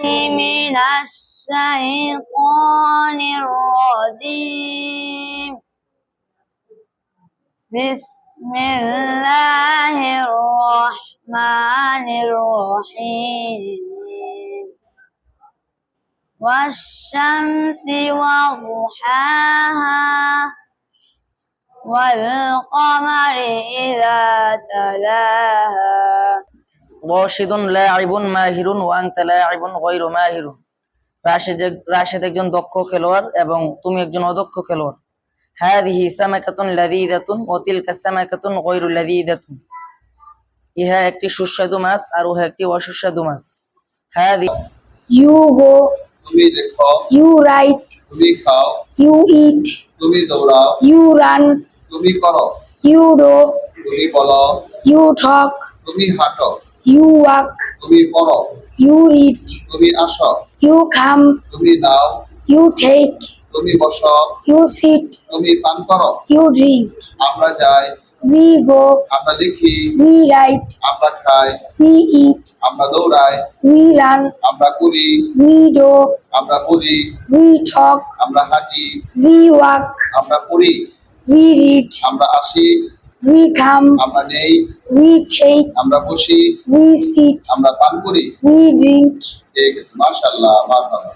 من الشيطان الرجيم بسم الله الرحمن الرحيم والشمس وضحاها والقمر إذا تلاها রাশিদ লাঈবুন মাহিরুন ওয়া আনতা লাঈবুন গায়রু মাহিরুন। রাশিদ একজন দক্ষ খেলোয়াড় এবং তুমি একজন অদক্ষ খেলোয়াড়। হাযিহি সামাকাতুন লাযীযাতুন ওয়া তিলকা সামাকাতুন গায়রু লাযীযাতুন। ইহা একটি সুস্বাদু মাছ আর ওহা একটি অসুস্বাদু মাছ। You go, তুমি দেখো, you write, তুমি খাও, you eat, তুমি দৌড়াও, you run, তুমি করো, you do, তুমি বলো, you talk, তুমি হাঁটো, you walk, তুমি পড়ো, you read, তুমি আসো, you come, তুমি নাও, you take, তুমি বসো, you sit, তুমি পান করো। you drink, আমরা যাই, we go, আমরা লিখি, we write, আমরা খাই, we eat, আমরা দৌড়াই, we run, আমরা করি, we do, আমরা বলি, we talk, আমরা হাঁটি, we walk, আমরা পড়ি, we read, আমরা আসি, we come, আমরা নেই, we take, আমরা বসি, we sit, আমরা পান করি। we drink. ঠিক আছে, মাশাআল্লাহ, মারহাবা।